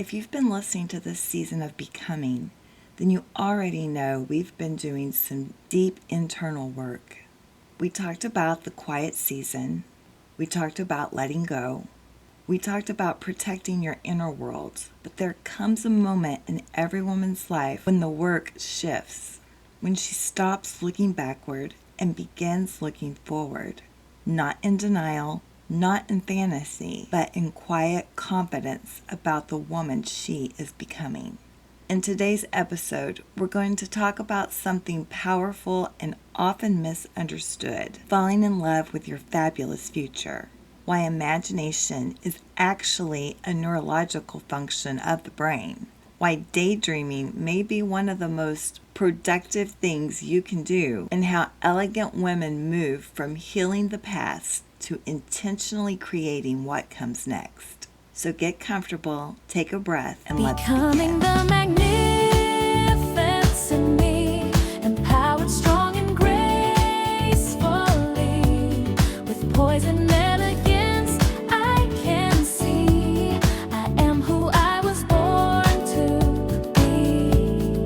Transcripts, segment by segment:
If you've been listening to this season of Becoming, then you already know we've been doing some deep internal work. We talked about the quiet season. We talked about letting go. We talked about protecting your inner world. But there comes a moment in every woman's life when the work shifts, when she stops looking backward and begins looking forward. Not in denial, not in fantasy, but in quiet confidence about the woman she is becoming. In today's episode, we're going to talk about something powerful and often misunderstood: falling in love with your fabulous future. Why imagination is actually a neurological function of the brain. Why daydreaming may be one of the most productive things you can do, and how elegant women move from healing the past to intentionally creating what comes next. So get comfortable, take a breath, and let's begin. The magnificence in me, empowered, strong, and gracefully, with poise and elegance, I can see I am who I was born to be.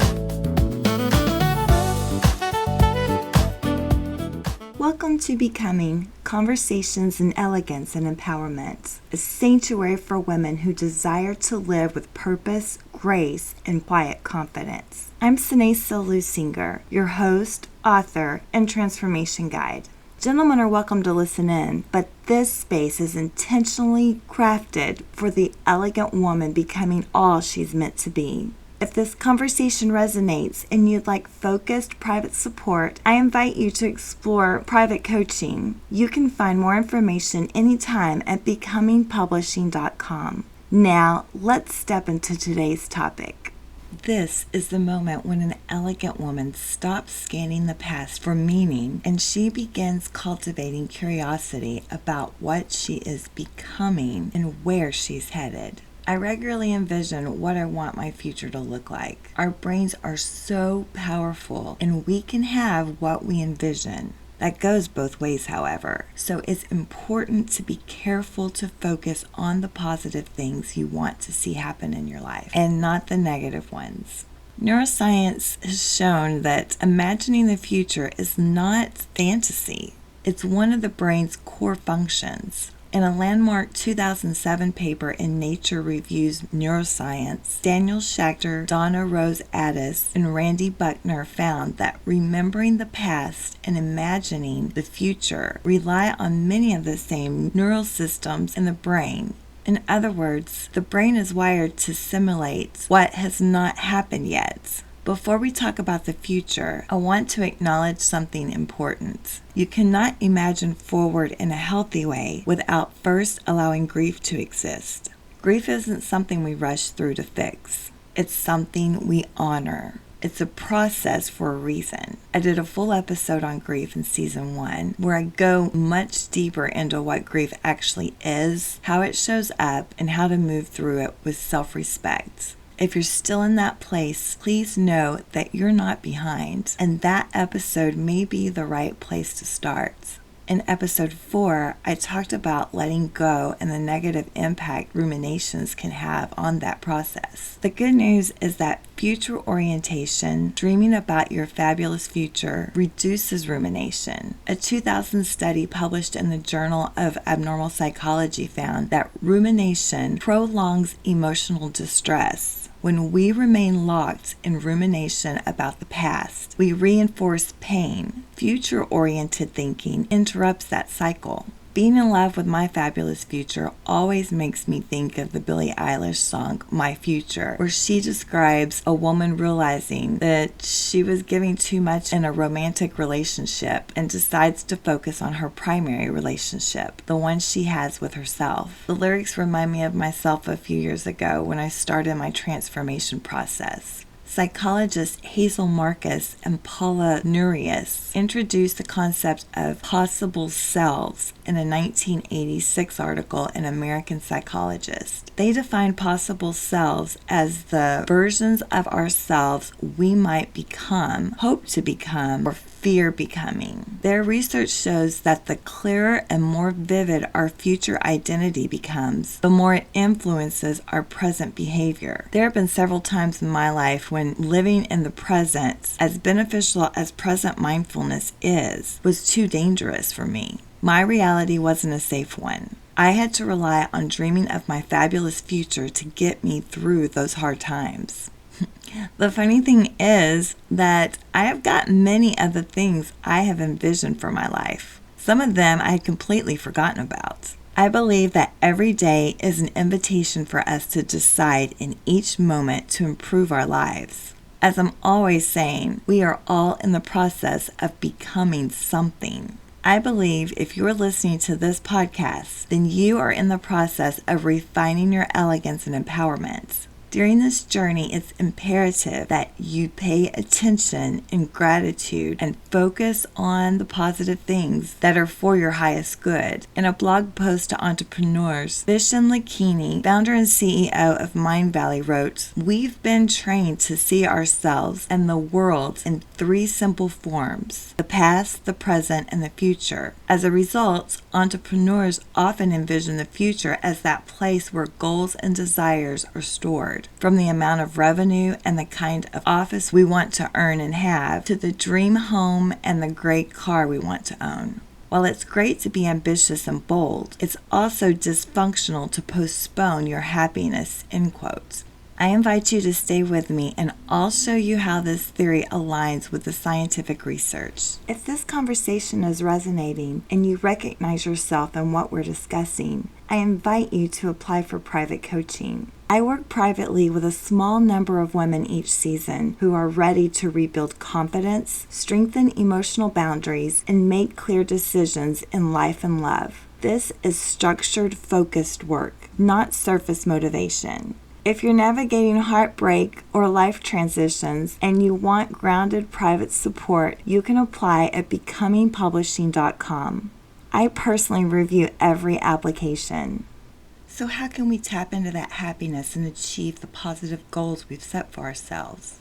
Welcome to Becoming, Conversations in Elegance and Empowerment, a sanctuary for women who desire to live with purpose, grace, and quiet confidence. I'm Senée Luchsinger, your host, author, and transformation guide. Gentlemen are welcome to listen in, but this space is intentionally crafted for the elegant woman becoming all she's meant to be. If this conversation resonates and you'd like focused private support, I invite you to explore private coaching. You can find more information anytime at becomingpublishing.com. Now, let's step into today's topic. This is the moment when an elegant woman stops scanning the past for meaning and she begins cultivating curiosity about what she is becoming and where she's headed. I regularly envision what I want my future to look like. Our brains are so powerful, and we can have what we envision. That goes both ways, however. So it's important to be careful to focus on the positive things you want to see happen in your life, and not the negative ones. Neuroscience has shown that imagining the future is not fantasy. It's one of the brain's core functions. In a landmark 2007 paper in Nature Reviews Neuroscience, Daniel Schacter, Donna Addis, and Randy Buckner found that remembering the past and imagining the future rely on many of the same neural systems in the brain. In other words, the brain is wired to simulate what has not happened yet. Before we talk about the future, I want to acknowledge something important. You cannot imagine forward in a healthy way without first allowing grief to exist. Grief isn't something we rush through to fix. It's something we honor. It's a process for a reason. I did a full episode on grief in season 1, where I go much deeper into what grief actually is, how it shows up, and how to move through it with self-respect. If you're still in that place, please know that you're not behind, and that episode may be the right place to start. In episode 4, I talked about letting go and the negative impact ruminations can have on that process. The good news is that future orientation, dreaming about your fabulous future, reduces rumination. A 2000 study published in the Journal of Abnormal Psychology found that rumination prolongs emotional distress. When we remain locked in rumination about the past, we reinforce pain. Future-oriented thinking interrupts that cycle. Being in love with my fabulous future always makes me think of the Billie Eilish song, My Future, where she describes a woman realizing that she was giving too much in a romantic relationship and decides to focus on her primary relationship, the one she has with herself. The lyrics remind me of myself a few years ago when I started my transformation process. Psychologists Hazel Marcus and Paula Nurius introduced the concept of possible selves in a 1986 article in American Psychologist. They defined possible selves as the versions of ourselves we might become, hope to become, or fear becoming. Their research shows that the clearer and more vivid our future identity becomes, the more it influences our present behavior. There have been several times in my life when living in the present, as beneficial as present mindfulness is, was too dangerous for me. My reality wasn't a safe one. I had to rely on dreaming of my fabulous future to get me through those hard times. The funny thing is that I have got many of the things I have envisioned for my life. Some of them I had completely forgotten about. I believe that every day is an invitation for us to decide in each moment to improve our lives. As I'm always saying, we are all in the process of becoming something. I believe if you're listening to this podcast, then you are in the process of refining your elegance and empowerment. During this journey, it's imperative that you pay attention in gratitude and focus on the positive things that are for your highest good. In a blog post to entrepreneurs, Vishen Lakhiani, founder and CEO of Mind Valley, wrote, "We've been trained to see ourselves and the world in three simple forms: the past, the present, and the future. As a result, entrepreneurs often envision the future as that place where goals and desires are stored. From the amount of revenue and the kind of office we want to earn and have, to the dream home and the great car we want to own. While it's great to be ambitious and bold, it's also dysfunctional to postpone your happiness," end quote. I invite you to stay with me and I'll show you how this theory aligns with the scientific research. If this conversation is resonating and you recognize yourself in what we're discussing, I invite you to apply for private coaching. I work privately with a small number of women each season who are ready to rebuild confidence, strengthen emotional boundaries, and make clear decisions in life and love. This is structured, focused work, not surface motivation. If you're navigating heartbreak or life transitions and you want grounded private support, you can apply at becomingpublishing.com. I personally review every application. So how can we tap into that happiness and achieve the positive goals we've set for ourselves?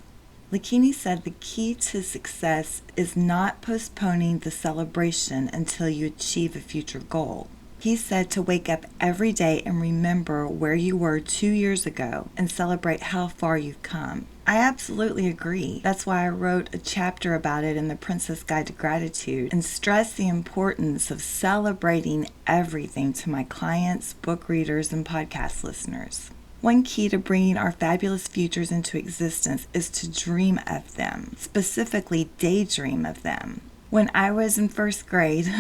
Lakhiani said the key to success is not postponing the celebration until you achieve a future goal. He said to wake up every day and remember where you were 2 years ago and celebrate how far you've come. I absolutely agree. That's why I wrote a chapter about it in The Princess Guide to Gratitude and stress the importance of celebrating everything to my clients, book readers, and podcast listeners. One key to bringing our fabulous futures into existence is to dream of them, specifically daydream of them. When I was in first grade,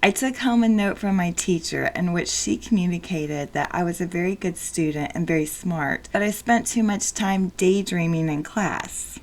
I took home a note from my teacher in which she communicated that I was a very good student and very smart, but I spent too much time daydreaming in class.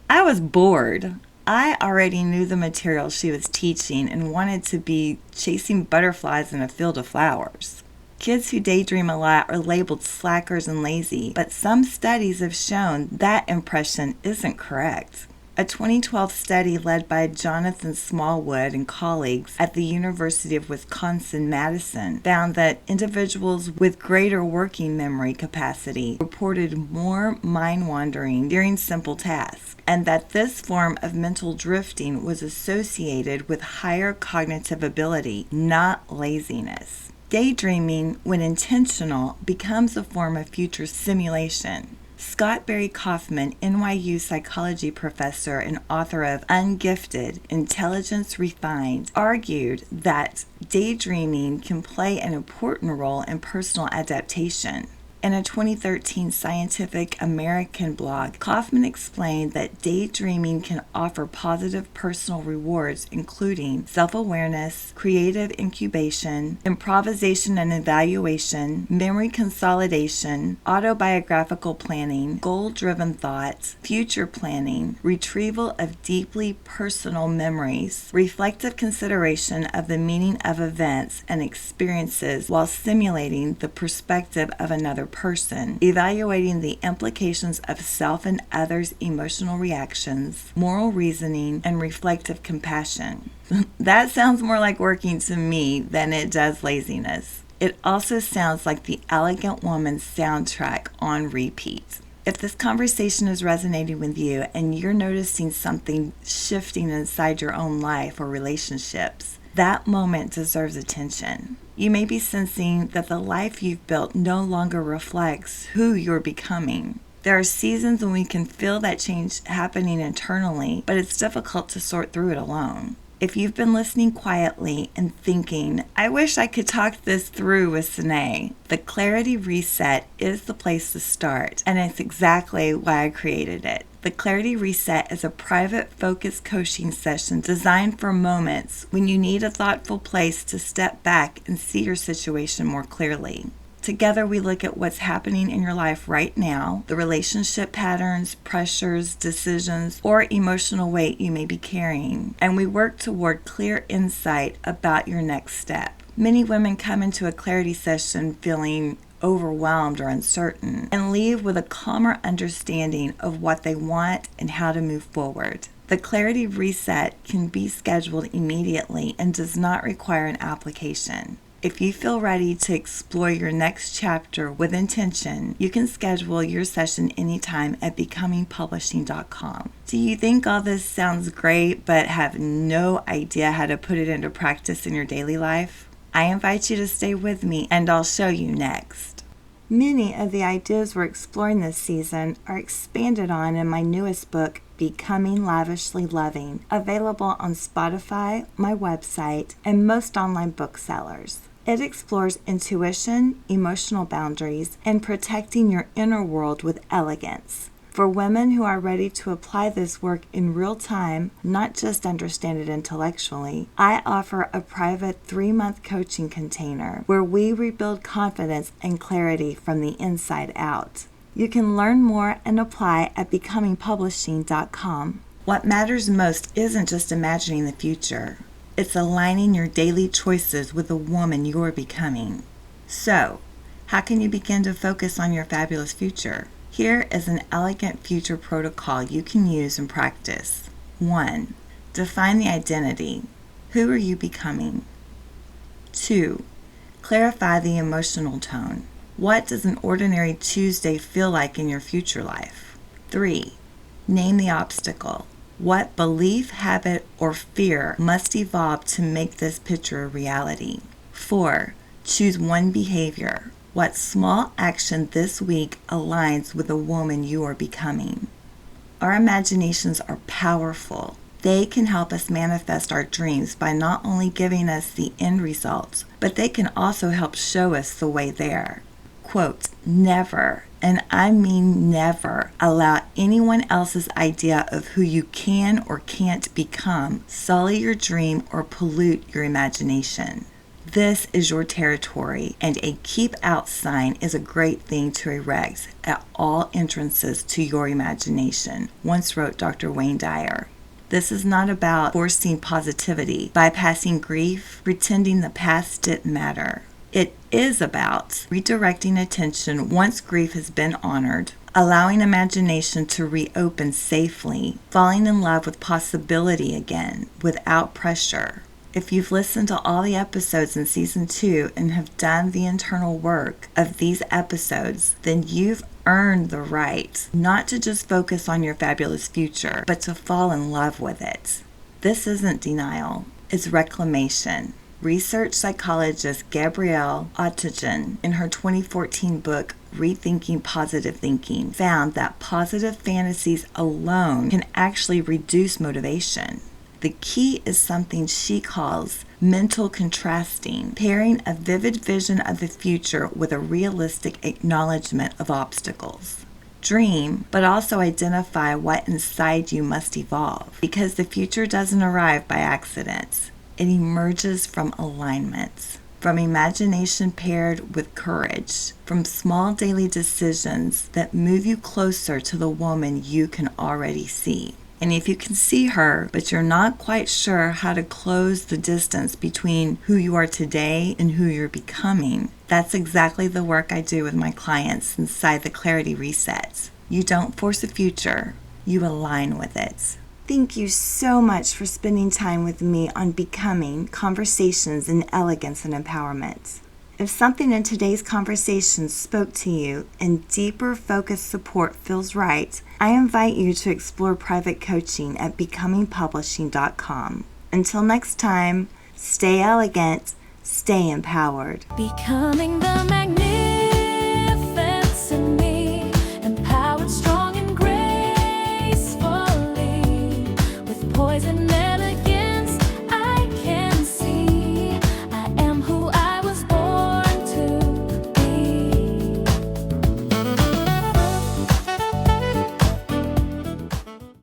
I was bored. I already knew the material she was teaching and wanted to be chasing butterflies in a field of flowers. Kids who daydream a lot are labeled slackers and lazy, but some studies have shown that impression isn't correct. A 2012 study led by Jonathan Smallwood and colleagues at the University of Wisconsin-Madison found that individuals with greater working memory capacity reported more mind-wandering during simple tasks, and that this form of mental drifting was associated with higher cognitive ability, not laziness. Daydreaming, when intentional, becomes a form of future simulation. Scott Barry Kaufman, NYU psychology professor and author of Ungifted, Intelligence Refined, argued that daydreaming can play an important role in personal adaptation. In a 2013 Scientific American blog, Kaufman explained that daydreaming can offer positive personal rewards, including self-awareness, creative incubation, improvisation and evaluation, memory consolidation, autobiographical planning, goal-driven thought, future planning, retrieval of deeply personal memories, reflective consideration of the meaning of events and experiences while simulating the perspective of another person, evaluating the implications of self and others' emotional reactions, moral reasoning, and reflective compassion. That sounds more like working to me than it does laziness. It also sounds like the Elegant Woman soundtrack on repeat. If this conversation is resonating with you and you're noticing something shifting inside your own life or relationships, that moment deserves attention. You may be sensing that the life you've built no longer reflects who you're becoming. There are seasons when we can feel that change happening internally, but it's difficult to sort through it alone. If you've been listening quietly and thinking, I wish I could talk this through with Senée, the Clarity Reset is the place to start, and it's exactly why I created it. The Clarity Reset is a private, focused coaching session designed for moments when you need a thoughtful place to step back and see your situation more clearly. Together, we look at what's happening in your life right now, the relationship patterns, pressures, decisions, or emotional weight you may be carrying, and we work toward clear insight about your next step. Many women come into a clarity session feeling overwhelmed or uncertain and leave with a calmer understanding of what they want and how to move forward. The Clarity Reset can be scheduled immediately and does not require an application. If you feel ready to explore your next chapter with intention, you can schedule your session anytime at becomingpublishing.com. Do you think all this sounds great but have no idea how to put it into practice in your daily life? I invite you to stay with me and I'll show you next. Many of the ideas we're exploring this season are expanded on in my newest book, Becoming Lavishly Loving, available on Spotify, my website, and most online booksellers. It explores intuition, emotional boundaries, and protecting your inner world with elegance. For women who are ready to apply this work in real time, not just understand it intellectually, I offer a private 3-month coaching container where we rebuild confidence and clarity from the inside out. You can learn more and apply at becomingpublishing.com. What matters most isn't just imagining the future. It's aligning your daily choices with the woman you're becoming. So, how can you begin to focus on your fabulous future? Here is an elegant future protocol you can use and practice. 1. Define the identity. Who are you becoming? 2. Clarify the emotional tone. What does an ordinary Tuesday feel like in your future life? 3. Name the obstacle. What belief, habit, or fear must evolve to make this picture a reality? 4. Choose one behavior. What small action this week aligns with the woman you are becoming? Our imaginations are powerful. They can help us manifest our dreams by not only giving us the end results, but they can also help show us the way there. Quote, never, and I mean never, allow anyone else's idea of who you can or can't become sully your dream or pollute your imagination. This is your territory, and a keep out sign is a great thing to erect at all entrances to your imagination, once wrote Dr. Wayne Dyer. This is not about forcing positivity, bypassing grief, pretending the past didn't matter. It is about redirecting attention once grief has been honored, allowing imagination to reopen safely, falling in love with possibility again without pressure. If you've listened to all the episodes in Season 2 and have done the internal work of these episodes, then you've earned the right not to just focus on your fabulous future, but to fall in love with it. This isn't denial, it's reclamation. Research psychologist Gabrielle Ottingen, in her 2014 book, Rethinking Positive Thinking, found that positive fantasies alone can actually reduce motivation. The key is something she calls mental contrasting, pairing a vivid vision of the future with a realistic acknowledgement of obstacles. Dream, but also identify what inside you must evolve, because the future doesn't arrive by accident. It emerges from alignments, from imagination paired with courage, from small daily decisions that move you closer to the woman you can already see. And if you can see her, but you're not quite sure how to close the distance between who you are today and who you're becoming, that's exactly the work I do with my clients inside the Clarity Reset. You don't force a future, you align with it. Thank you so much for spending time with me on Becoming Conversations in Elegance and Empowerment. If something in today's conversation spoke to you and deeper focused support feels right, I invite you to explore private coaching at becomingpublishing.com. Until next time, stay elegant, stay empowered. Becoming the magnificence in me, empowered, strong, and gracefully, with poison.